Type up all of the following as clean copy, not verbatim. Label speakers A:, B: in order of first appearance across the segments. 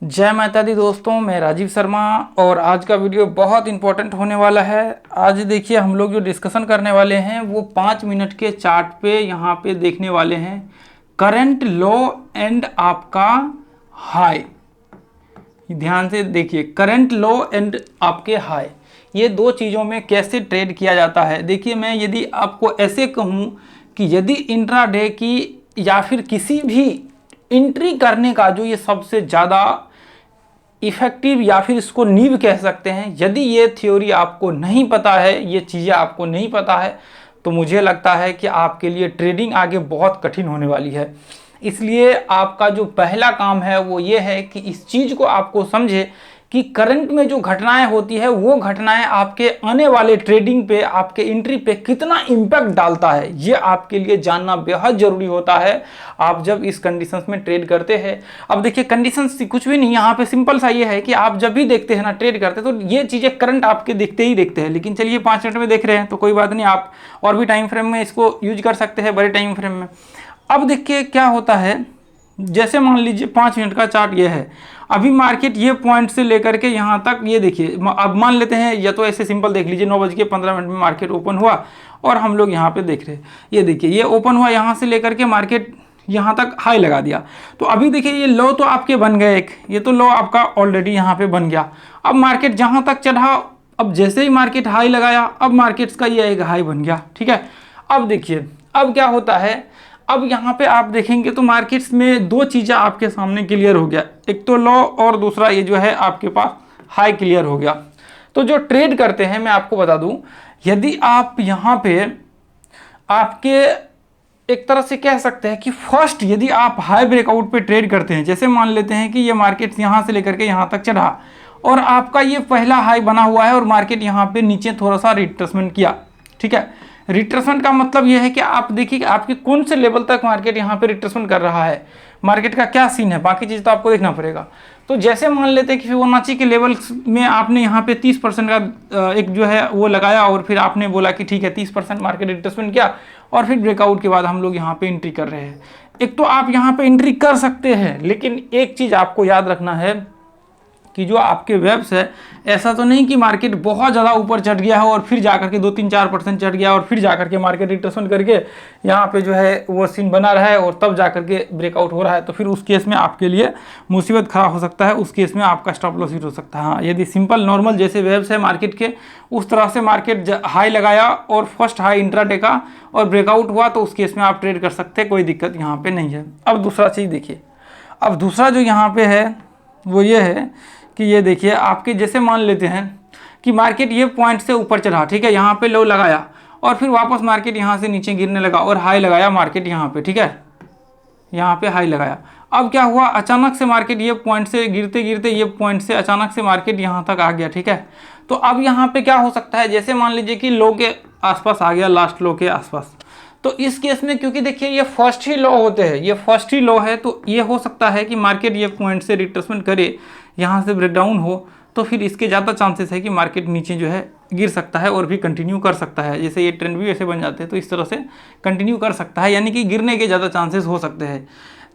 A: जय माता दी दोस्तों, मैं राजीव शर्मा और आज का वीडियो बहुत इंपॉर्टेंट होने वाला है। आज देखिए हम लोग जो डिस्कशन करने वाले हैं वो 5 मिनट के चार्ट पे यहाँ पे देखने वाले हैं करंट लो एंड आपका हाई। ध्यान से देखिए, करंट लो एंड आपके हाई, ये दो चीज़ों में कैसे ट्रेड किया जाता है। देखिए, मैं यदि आपको ऐसे कहूँ कि यदि इंट्राडे की या फिर किसी भी एंट्री करने का जो ये सबसे ज़्यादा इफेक्टिव या फिर इसको नींव कह सकते हैं, यदि ये थ्योरी आपको नहीं पता है, ये चीज़ें आपको नहीं पता है, तो मुझे लगता है कि आपके लिए ट्रेडिंग आगे बहुत कठिन होने वाली है। इसलिए आपका जो पहला काम है वो ये है कि इस चीज़ को आपको समझे कि करंट में जो घटनाएं होती है वो घटनाएं आपके आने वाले ट्रेडिंग पे, आपके एंट्री पे कितना इम्पैक्ट डालता है, ये आपके लिए जानना बेहद ज़रूरी होता है आप जब इस कंडीशंस में ट्रेड करते हैं। अब देखिए, कंडीशंस कुछ भी नहीं, यहाँ पे सिंपल सा ये है कि आप जब भी देखते हैं ना ट्रेड करते तो ये चीज़ें करंट आपके दिखते ही दिखते हैं। लेकिन चलिए 5 मिनट में देख रहे हैं तो कोई बात नहीं, आप और भी टाइम फ्रेम में इसको यूज कर सकते हैं, बड़े टाइम फ्रेम में। अब देखिए क्या होता है, जैसे मान लीजिए 5 मिनट का चार्ट ये है, अभी मार्केट ये पॉइंट से लेकर के यहाँ तक, ये देखिए, अब मान लेते हैं या तो ऐसे सिंपल देख लीजिए 9:15 में मार्केट ओपन हुआ और हम लोग यहाँ पे देख रहे हैं, ये देखिए ये ओपन हुआ, यहाँ से लेकर के मार्केट यहाँ तक हाई लगा दिया। तो अभी देखिए ये लो तो आपके बन गए, एक ये तो लो आपका ऑलरेडी यहाँ पे बन गया। अब मार्केट जहाँ तक चढ़ा, अब जैसे ही मार्केट हाई लगाया, अब मार्केट्स का ये एक हाई बन गया, ठीक है। अब देखिए अब क्या होता है, अब यहाँ पे आप देखेंगे तो मार्केट्स में दो चीज़ें आपके सामने क्लियर हो गया, एक तो लो और दूसरा ये जो है आपके पास हाई क्लियर हो गया। तो जो ट्रेड करते हैं, मैं आपको बता दूं, यदि आप यहाँ पे आपके एक तरह से कह सकते हैं कि फर्स्ट यदि आप हाई ब्रेकआउट पे ट्रेड करते हैं, जैसे मान लेते हैं कि ये मार्केट यहाँ से लेकर के यहाँ तक चढ़ा और आपका ये पहला हाई बना हुआ है और मार्केट यहाँ पे नीचे थोड़ा सा रिट्रेसमेंट किया, ठीक है। रिट्रेसमेंट का मतलब यह है कि आप देखिए कि आपके कौन से लेवल तक मार्केट यहाँ पे रिट्रेसमेंट कर रहा है, मार्केट का क्या सीन है, बाकी चीज़ तो आपको देखना पड़ेगा। तो जैसे मान लेते हैं कि फिबोनाची के लेवल में आपने यहाँ पे 30% का एक जो है वो लगाया और फिर आपने बोला कि ठीक है 30% मार्केट रिट्रेसमेंट किया और फिर ब्रेकआउट के बाद हम लोग यहाँ पे एंट्री कर रहे हैं। एक तो आप यहाँ पे एंट्री कर सकते हैं, लेकिन एक चीज़ आपको याद रखना है कि जो आपके वेब्स है, ऐसा तो नहीं कि मार्केट बहुत ज़्यादा ऊपर चढ़ गया है और फिर जाकर के 2-3-4% चढ़ गया और फिर जाकर के मार्केट रिट्रेसमेंट करके यहाँ पे जो है वो सीन बना रहा है और तब जाकर के ब्रेकआउट हो रहा है। तो फिर उस केस में आपके लिए मुसीबत खड़ा हो सकता है, उस केस में आपका स्टॉप लॉस हिट हो सकता है। हाँ, यदि सिंपल नॉर्मल जैसे वेब्स है मार्केट के, उस तरह से मार्केट हाई लगाया और फर्स्ट हाई इंट्राडे का और ब्रेकआउट हुआ, तो उस केस में आप ट्रेड कर सकते हैं, कोई दिक्कत यहाँ पर नहीं है। अब दूसरा चीज़ देखिए, अब दूसरा जो यहाँ पर है वो ये है कि ये देखिए आपके, जैसे मान लेते हैं कि मार्केट ये पॉइंट से ऊपर चढ़ा, ठीक है, यहाँ पे लो लगाया और फिर वापस मार्केट यहाँ से नीचे गिरने लगा और हाई लगाया मार्केट यहाँ पे, ठीक है, यहाँ पे हाई लगाया। अब क्या हुआ, अचानक से मार्केट ये पॉइंट से गिरते गिरते ये पॉइंट से अचानक से मार्केट यहाँ तक आ गया, ठीक है। तो अब यहाँ पे क्या हो सकता है, जैसे मान लीजिए कि लो के आसपास आ गया, लास्ट लो के आसपास, तो इस केस में क्योंकि देखिए ये फर्स्ट ही लो होते हैं, ये फर्स्ट ही लो है, तो ये हो सकता है कि मार्केट ये पॉइंट से रिट्रेसमेंट करे, यहाँ से ब्रेकडाउन हो, तो फिर इसके ज़्यादा चांसेस है कि मार्केट नीचे जो है गिर सकता है और भी कंटिन्यू कर सकता है। जैसे ये ट्रेंड भी ऐसे बन जाते हैं तो इस तरह से कंटिन्यू कर सकता है, यानी कि गिरने के ज़्यादा चांसेस हो सकते हैं।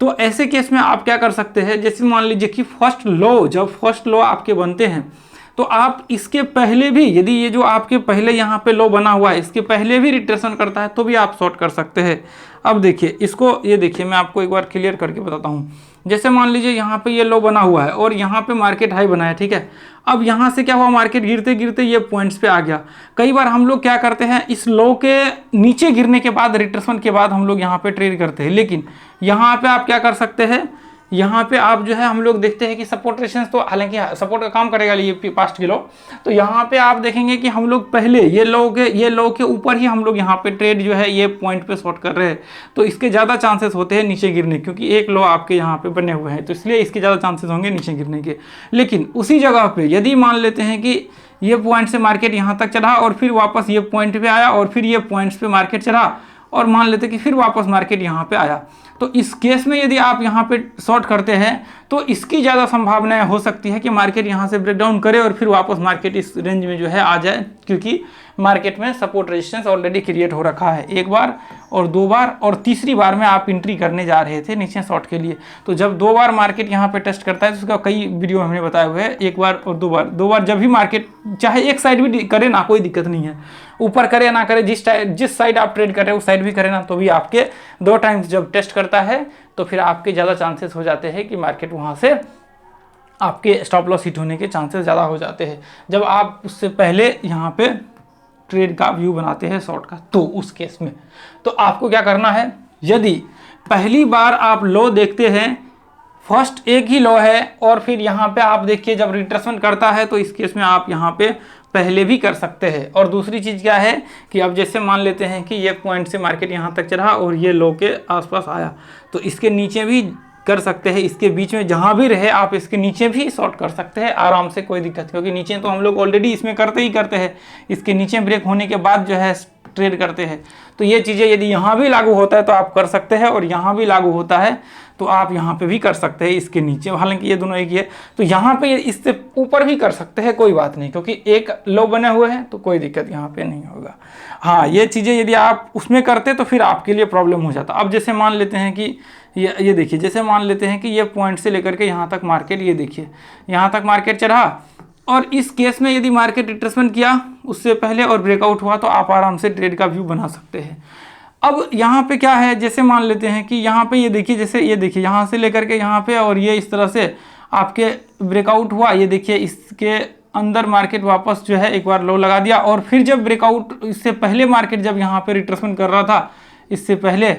A: तो ऐसे केस में आप क्या कर सकते हैं, जैसे मान लीजिए कि जब फर्स्ट लो आपके बनते हैं तो आप इसके पहले भी, यदि ये जो आपके पहले यहाँ पे लो बना हुआ है इसके पहले भी रिट्रेसमेंट करता है तो भी आप शॉर्ट कर सकते हैं। अब देखिए इसको, ये देखिए मैं आपको एक बार क्लियर करके बताता हूँ। जैसे मान लीजिए यहाँ पे ये लो बना हुआ है और यहाँ पे मार्केट हाई बना है, ठीक है। अब यहाँ से क्या हुआ, मार्केट गिरते गिरते ये पॉइंट्स पे आ गया। कई बार हम लोग क्या करते हैं, इस लो के नीचे गिरने के बाद, रिट्रेसमेंट के बाद हम लोग यहाँ पे ट्रेड करते हैं, लेकिन यहाँ पे आप क्या कर सकते हैं, यहाँ पे आप जो है हम लोग देखते हैं कि सपोर्ट रेजिस्टेंस तो हालांकि सपोर्ट का काम करेगा ये पास्ट किलो, तो यहाँ पे आप देखेंगे कि हम लोग पहले ये लो के ऊपर ही हम लोग यहाँ पे ट्रेड जो है ये पॉइंट पे शॉर्ट कर रहे हैं, तो इसके ज़्यादा चांसेस होते हैं नीचे गिरने, क्योंकि एक लो आपके यहाँ पे बने हुए हैं, तो इसलिए इसके ज़्यादा चांसेस होंगे नीचे गिरने के। लेकिन उसी जगह पर यदि मान लेते हैं कि ये पॉइंट से मार्केट यहाँ तक चढ़ा और फिर वापस ये पॉइंट पर आया और फिर ये पॉइंट्स पर मार्केट चढ़ा और मान लेते कि फिर वापस मार्केट यहाँ पे आया, तो इस केस में यदि आप यहाँ पे शॉर्ट करते हैं तो इसकी ज़्यादा संभावनाएं हो सकती है कि मार्केट यहाँ से ब्रेकडाउन करे और फिर वापस मार्केट इस रेंज में जो है आ जाए, क्योंकि मार्केट में सपोर्ट रेजिस्टेंस ऑलरेडी क्रिएट हो रखा है एक बार और दो बार, और तीसरी बार में आप एंट्री करने जा रहे थे नीचे शॉर्ट के लिए। तो जब दो बार मार्केट यहाँ पे टेस्ट करता है तो उसका कई वीडियो हमने बताए हुए हैं, एक बार और दो बार जब भी मार्केट चाहे एक साइड भी करे ना, कोई दिक्कत नहीं है, ऊपर करे ना करे, जिस साइड आप ट्रेड कर रहे हैं उस साइड भी करे ना, तो भी आपके 2 टाइम्स जब टेस्ट करता है तो फिर आपके ज़्यादा चांसेस हो जाते हैं कि मार्केट वहाँ से आपके स्टॉप लॉस हिट होने के चांसेस ज़्यादा हो जाते हैं। जब आप उससे पहले यहाँ पे ट्रेड का व्यू बनाते हैं शॉर्ट का, तो उस केस में तो आपको क्या करना है, यदि पहली बार आप लो देखते हैं, फर्स्ट एक ही लो है और फिर यहाँ पे आप देखिए जब रिट्रेसमेंट करता है तो इस केस में आप यहाँ पे पहले भी कर सकते हैं। और दूसरी चीज़ क्या है कि अब जैसे मान लेते हैं कि ये पॉइंट से मार्केट यहाँ तक चढ़ा और ये लो के आसपास आया, तो इसके नीचे भी कर सकते हैं, इसके बीच में जहाँ भी रहे आप इसके नीचे भी शॉर्ट कर सकते हैं आराम से, कोई दिक्कत, क्योंकि नीचे तो हम लोग ऑलरेडी इसमें करते ही करते हैं, इसके नीचे ब्रेक होने के बाद जो है ट्रेड करते हैं। तो ये चीज़ें यदि यहाँ भी लागू होता है तो आप कर सकते हैं, और यहाँ भी लागू होता है तो आप यहाँ पे भी कर सकते हैं इसके नीचे, हालांकि ये दोनों एक ही है, तो यहाँ पे इससे ऊपर भी कर सकते हैं, कोई बात नहीं, क्योंकि एक लो बने हुए हैं तो कोई दिक्कत यहाँ पे नहीं होगा। हाँ, ये चीज़ें यदि आप उसमें करते तो फिर आपके लिए प्रॉब्लम हो जाता। अब जैसे मान लेते हैं कि ये देखिए, जैसे मान लेते हैं कि ये पॉइंट से लेकर के यहाँ तक मार्केट, ये देखिए यहाँ तक मार्केट चढ़ा, और इस केस में यदि मार्केट रिट्रेसमेंट किया उससे पहले और ब्रेकआउट हुआ तो आप आराम से ट्रेड का व्यू बना सकते हैं। अब यहाँ पे क्या है, जैसे मान लेते हैं कि यहाँ पे ये देखिए, जैसे ये देखिए यहाँ से लेकर के यहाँ पे, और ये इस तरह से आपके ब्रेकआउट हुआ, ये देखिए इसके अंदर मार्केट वापस जो है एक बार लो लगा दिया, और फिर जब ब्रेकआउट, इससे पहले मार्केट जब यहाँ पे रिट्रेसमेंट कर रहा था इससे पहले,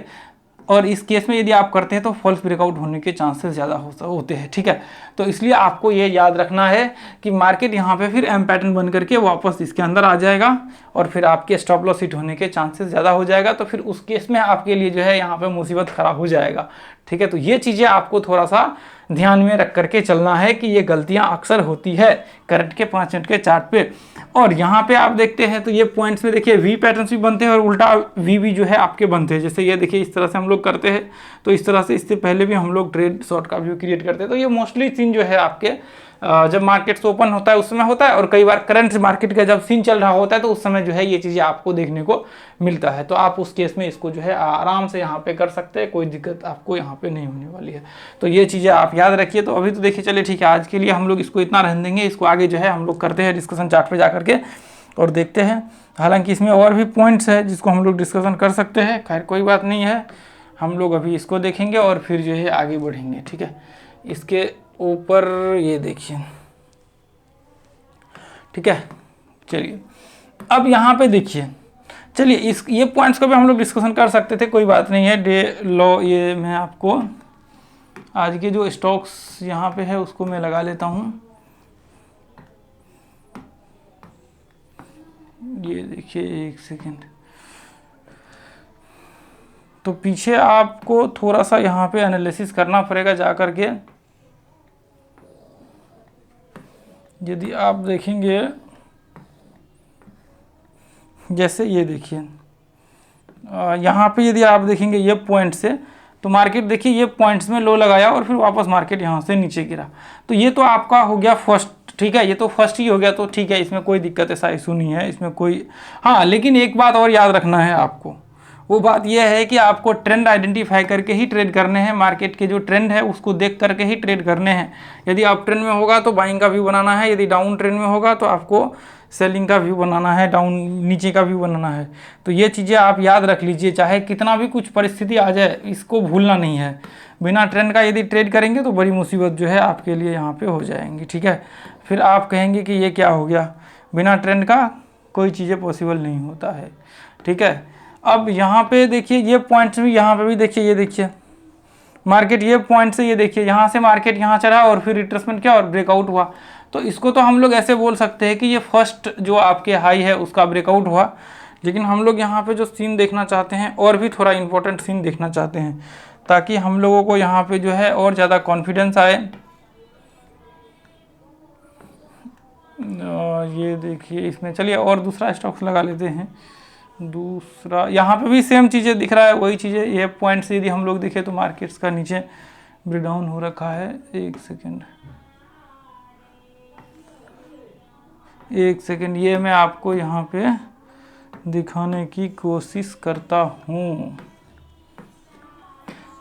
A: और इस केस में यदि आप करते हैं तो फॉल्स ब्रेकआउट होने के चांसेस ज़्यादा होते हैं, ठीक है। तो इसलिए आपको ये याद रखना है कि मार्केट यहाँ पे फिर एम पैटर्न बन करके वापस इसके अंदर आ जाएगा और फिर आपके स्टॉप लॉस हिट होने के चांसेस ज़्यादा हो जाएगा, तो फिर उस केस में आपके लिए जो है यहाँ पे मुसीबत खराब हो जाएगा, ठीक है। तो ये चीज़ें आपको थोड़ा सा ध्यान में रख करके चलना है कि ये गलतियाँ अक्सर होती है करंट के 5 मिनट के चार्ट पे। और यहाँ पे आप देखते हैं तो ये पॉइंट्स में देखिए वी पैटर्न्स भी बनते हैं और उल्टा वी भी जो है आपके बनते हैं। जैसे ये देखिए इस तरह से हम लोग करते हैं, तो इस तरह से इससे पहले भी हम लोग ट्रेड शॉर्ट का व्यू क्रिएट करते हैं। तो ये मोस्टली सीन जो है आपके जब मार्केट ओपन होता है उस समय होता है, और कई बार करंट मार्केट का जब सीन चल रहा होता है तो उस समय जो है ये चीज़ें आपको देखने को मिलता है। तो आप उस केस में इसको जो है आराम से यहाँ पे कर सकते हैं, कोई दिक्कत आपको यहाँ पे नहीं होने वाली है। तो ये चीज़ें आप याद रखिए। तो अभी तो देखिए, चलिए ठीक है, आज के लिए हम लोग इसको इतना रहने देंगे, इसको आगे जो है हम लोग करते हैं डिस्कशन चार्ट पर जा करके और देखते हैं। हालांकि इसमें और भी पॉइंट्स है जिसको हम लोग डिस्कशन कर सकते हैं, खैर कोई बात नहीं है, हम लोग अभी इसको देखेंगे और फिर जो है आगे बढ़ेंगे, ठीक है। इसके ऊपर ये देखिए, ठीक है। चलिए अब यहाँ पे देखिए, चलिए ये पॉइंट्स को भी हम लोग डिस्कशन कर सकते थे, कोई बात नहीं है। डे लो, ये मैं आपको आज के जो स्टॉक्स यहाँ पे है उसको मैं लगा लेता हूँ। ये देखिए, एक सेकेंड, तो पीछे आपको थोड़ा सा यहाँ पे एनालिसिस करना पड़ेगा जा करके। यदि आप देखेंगे, जैसे ये देखिए यहाँ पे यदि आप देखेंगे ये पॉइंट से, तो मार्केट देखिए ये पॉइंट्स में लो लगाया और फिर वापस मार्केट यहाँ से नीचे गिरा। तो ये तो आपका हो गया फर्स्ट, ठीक है, ये तो फर्स्ट ही हो गया, तो ठीक है, इसमें कोई दिक्कत ऐसा इशू नहीं है, इसमें कोई। हाँ, लेकिन एक बात और याद रखना है आपको, वो बात यह है कि आपको ट्रेंड आइडेंटिफाई करके ही ट्रेड करने हैं। मार्केट के जो ट्रेंड है उसको देख करके ही ट्रेड करने हैं। यदि आप ट्रेंड में होगा तो बाइंग का व्यू बनाना है, यदि डाउन ट्रेंड में होगा तो आपको सेलिंग का व्यू बनाना है, डाउन नीचे का व्यू बनाना है। तो ये चीज़ें आप याद रख लीजिए, चाहे कितना भी कुछ परिस्थिति आ जाए, इसको भूलना नहीं है। बिना ट्रेंड का यदि ट्रेड करेंगे तो बड़ी मुसीबत जो है आपके लिए यहाँ पे हो जाएंगी, ठीक है। फिर आप कहेंगे कि ये क्या हो गया, बिना ट्रेंड का कोई चीज़ें पॉसिबल नहीं होता है, ठीक है। अब यहाँ पे देखिए ये पॉइंट्स भी, यहाँ पे भी देखिए, ये देखिए मार्केट ये पॉइंट से, ये देखिए यहाँ से मार्केट यहाँ चढ़ा और फिर रिट्रेसमेंट किया और ब्रेकआउट हुआ। तो इसको तो हम लोग ऐसे बोल सकते हैं कि ये फर्स्ट जो आपके हाई है उसका ब्रेकआउट हुआ। लेकिन हम लोग यहाँ पे जो सीन देखना चाहते हैं, और भी थोड़ा इंपॉर्टेंट सीन देखना चाहते हैं, ताकि हम लोगों को यहाँ पे जो है और ज़्यादा कॉन्फिडेंस आए। ये देखिए इसमें, चलिए और दूसरा स्टॉक्स लगा लेते हैं। दूसरा यहाँ पे भी सेम चीज़ें दिख रहा है, वही चीज़ें। ये पॉइंट से यदि हम लोग देखें तो मार्केट्स का नीचे ब्रेक डाउन हो रखा है। एक सेकेंड, ये मैं आपको यहाँ पे दिखाने की कोशिश करता हूँ।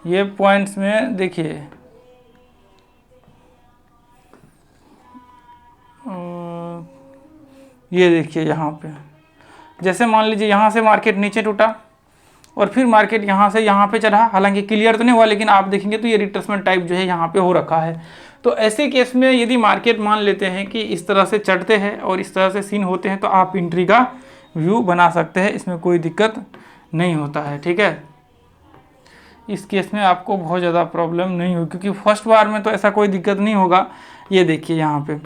A: ये पॉइंट्स में देखिए, ये देखिए यहाँ पे, जैसे मान लीजिए यहाँ से मार्केट नीचे टूटा और फिर मार्केट यहाँ से यहाँ पे चढ़ा, हालांकि क्लियर तो नहीं हुआ, लेकिन आप देखेंगे तो ये रिट्रेसमेंट टाइप जो है यहाँ पे हो रखा है। तो ऐसे केस में यदि मार्केट मान लेते हैं कि इस तरह से चढ़ते हैं और इस तरह से सीन होते हैं, तो आप एंट्री का व्यू बना सकते हैं, इसमें कोई दिक्कत नहीं होता है। ठीक है, इस केस में आपको बहुत ज़्यादा प्रॉब्लम नहीं होगी, क्योंकि फर्स्ट बार में तो ऐसा कोई दिक्कत नहीं होगा। ये देखिए यहाँ पे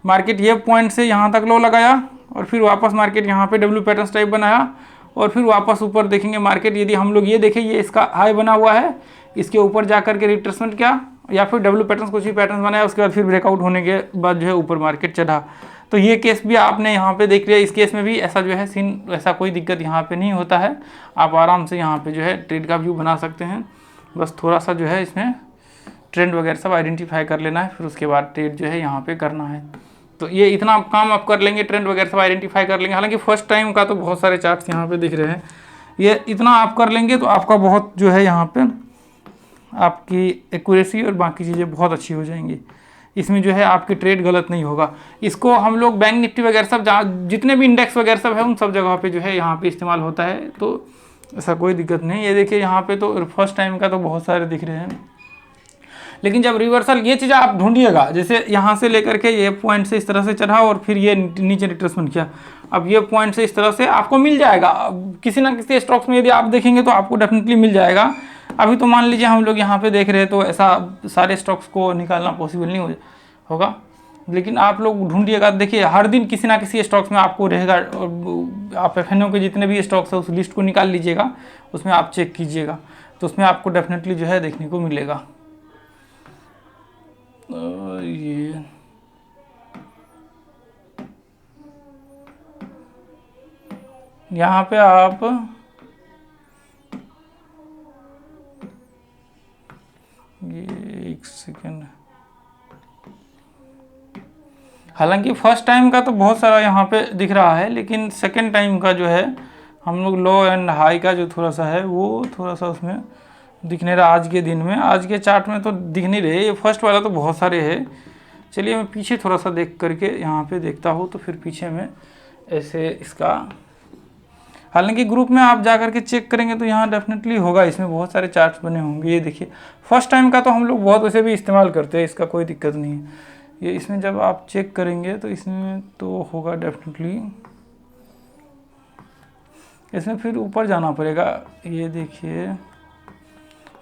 A: मार्केट ये पॉइंट से यहाँ तक लो लगाया और फिर वापस मार्केट यहाँ पे डब्ल्यू पैटर्न टाइप बनाया और फिर वापस ऊपर देखेंगे मार्केट, यदि हम लोग ये देखें ये इसका हाई बना हुआ है, इसके ऊपर जा करके रिट्रेसमेंट किया या फिर डब्ल्यू पैटर्न कुछ भी पैटर्न बनाया, उसके बाद फिर ब्रेकआउट होने के बाद जो है ऊपर मार्केट चढ़ा। तो ये केस भी आपने यहाँ पे देख लिया। इस केस में भी ऐसा जो है सीन, ऐसा कोई दिक्कत यहाँ पे नहीं होता है। आप आराम से यहाँ पे जो है ट्रेड का व्यू बना सकते हैं। बस थोड़ा सा जो है इसमें ट्रेंड वगैरह सब आइडेंटिफाई कर लेना है, फिर उसके बाद ट्रेड जो है यहाँ पे करना है। तो ये इतना काम आप कर लेंगे, ट्रेंड वगैरह सब आइडेंटिफाई कर लेंगे। हालांकि फर्स्ट टाइम का तो बहुत सारे चार्ट्स यहाँ पे दिख रहे हैं, ये इतना आप कर लेंगे तो आपका बहुत जो है यहाँ पे आपकी एक्यूरेसी और बाकी चीज़ें बहुत अच्छी हो जाएंगी। इसमें जो है आपकी ट्रेड गलत नहीं होगा। इसको हम लोग बैंक निफ्टी वगैरह सब जितने भी इंडेक्स वगैरह सब है उन सब जगह पे जो है यहाँ पे इस्तेमाल होता है, तो ऐसा कोई दिक्कत नहीं। ये देखिए यहाँ पे तो फर्स्ट टाइम का तो बहुत सारे दिख रहे हैं, लेकिन जब रिवर्सल ये चीज़ आप ढूंढिएगा, जैसे यहाँ से लेकर के ये पॉइंट से इस तरह से चढ़ा और फिर ये नीचे रिट्रेसमेंट किया, अब ये पॉइंट से इस तरह से आपको मिल जाएगा किसी ना किसी स्टॉक्स में। यदि आप देखेंगे तो आपको डेफिनेटली मिल जाएगा। अभी तो मान लीजिए हम लोग यहाँ पे देख रहे हैं तो ऐसा सारे स्टॉक्स को निकालना पॉसिबल नहीं होगा, लेकिन आप लोग ढूंढिएगा। देखिए हर दिन किसी ना किसी स्टॉक्स में आपको रहेगा, आप एफएनओ के जितने भी स्टॉक्स है उस लिस्ट को निकाल लीजिएगा, उसमें आप चेक कीजिएगा, तो उसमें आपको डेफिनेटली जो है देखने को मिलेगा। ये यहाँ पे आप ये एक सेकेंड, हालांकि फर्स्ट टाइम का तो बहुत सारा यहाँ पे दिख रहा है, लेकिन सेकंड टाइम का जो है हम लोग लो एंड हाई का जो थोड़ा सा है वो थोड़ा सा उसमें दिख नहीं रहा। आज के दिन में, आज के चार्ट में तो दिख नहीं रहे। ये फर्स्ट वाला तो बहुत सारे है। चलिए मैं पीछे थोड़ा सा देख करके यहाँ पे देखता हूँ, तो फिर पीछे में ऐसे इसका, हालांकि ग्रुप में आप जा करके चेक करेंगे तो यहाँ डेफिनेटली होगा, इसमें बहुत सारे चार्ट्स बने होंगे। ये देखिए फर्स्ट टाइम का तो हम लोग बहुत वैसे भी इस्तेमाल करते हैं, इसका कोई दिक्कत नहीं है। ये इसमें जब आप चेक करेंगे तो इसमें तो होगा डेफिनेटली, इसमें फिर ऊपर जाना पड़ेगा। ये देखिए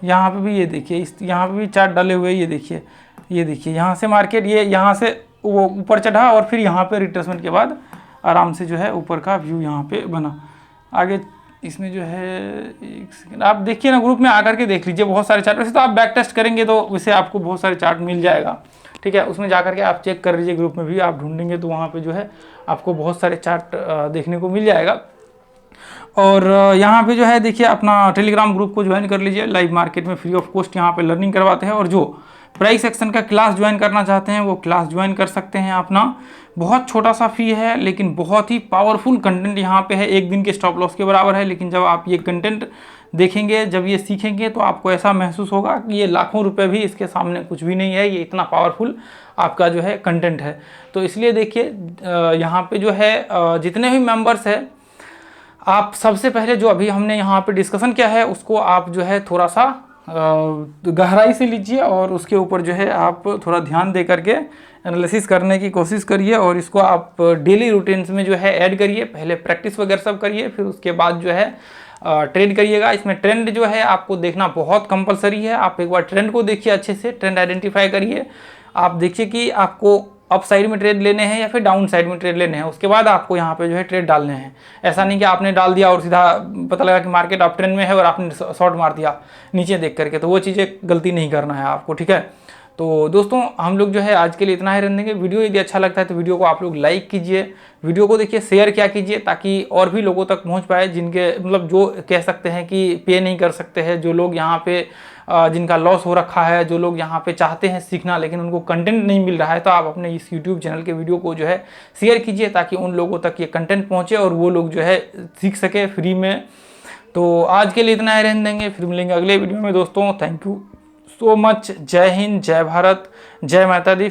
A: यहाँ पे भी, ये देखिए इस यहाँ पे भी चार्ट डाले हुए, ये देखिए यहाँ से मार्केट ये यहाँ से वो ऊपर चढ़ा और फिर यहाँ पे रिट्रेसमेंट के बाद आराम से जो है ऊपर का व्यू यहाँ पे बना। आगे इसमें जो है एक सेकंड आप देखिए ना, ग्रुप में आकर के देख लीजिए बहुत सारे चार्ट। वैसे तो आप बैक टेस्ट करेंगे तो वैसे आपको बहुत सारे चार्ट मिल जाएगा, ठीक है, उसमें जा करके आप चेक कर लीजिए। ग्रुप में भी आप ढूंढेंगे तो वहाँ पे जो है आपको बहुत सारे चार्ट देखने को मिल जाएगा। और यहाँ पे जो है देखिए अपना टेलीग्राम ग्रुप को ज्वाइन कर लीजिए। लाइव मार्केट में फ्री ऑफ कॉस्ट यहाँ पे लर्निंग करवाते हैं, और जो प्राइस एक्शन का क्लास ज्वाइन करना चाहते हैं वो क्लास ज्वाइन कर सकते हैं अपना। बहुत छोटा सा फी है, लेकिन बहुत ही पावरफुल कंटेंट यहाँ पे है, एक दिन के स्टॉप लॉस के बराबर है। लेकिन जब आप ये कंटेंट देखेंगे, जब ये सीखेंगे, तो आपको ऐसा महसूस होगा कि ये लाखों रुपए भी इसके सामने कुछ भी नहीं है, ये इतना पावरफुल आपका जो है कंटेंट है। तो इसलिए देखिए यहाँ पे जो है जितने भी मेंबर्स हैं, आप सबसे पहले जो अभी हमने यहाँ पे डिस्कशन किया है उसको आप जो है थोड़ा सा गहराई से लीजिए, और उसके ऊपर जो है आप थोड़ा ध्यान दे करके एनालिसिस करने की कोशिश करिए, और इसको आप डेली रूटीन्स में जो है ऐड करिए। पहले प्रैक्टिस वगैरह सब करिए, फिर उसके बाद जो है ट्रेड करिएगा। इसमें ट्रेंड जो है आपको देखना बहुत कंपलसरी है। आप एक बार ट्रेंड को देखिए अच्छे से, ट्रेंड आइडेंटिफाई करिए। आप देखिए कि आपको अप साइड में ट्रेड लेने हैं या फिर डाउन साइड में ट्रेड लेने हैं, उसके बाद आपको यहाँ पे जो है ट्रेड डालने हैं। ऐसा नहीं कि आपने डाल दिया और सीधा पता लगा कि मार्केट अप ट्रेंड में है और आपने शॉर्ट मार दिया नीचे देख करके, तो वो चीज़ें गलती नहीं करना है आपको, ठीक है। तो दोस्तों हम लोग जो है आज के लिए इतना ही रहने देंगे। वीडियो यदि अच्छा लगता है तो वीडियो को आप लोग लाइक कीजिए, वीडियो को देखिए, शेयर क्या कीजिए ताकि और भी लोगों तक पहुंच पाए, जिनके मतलब जो कह सकते हैं कि पे नहीं कर सकते हैं, जो लोग यहाँ पे जिनका लॉस हो रखा है, जो लोग यहाँ पे चाहते हैं सीखना लेकिन उनको कंटेंट नहीं मिल रहा है, तो आप अपने इस यूट्यूब चैनल के वीडियो को जो है शेयर कीजिए ताकि उन लोगों तक ये कंटेंट पहुँचे और वो लोग जो है सीख सके फ्री में। तो आज के लिए इतना ही रहने देंगे, फिर मिलेंगे अगले वीडियो में दोस्तों। Thank you so much. जय हिंद, जय भारत, जय माता दी।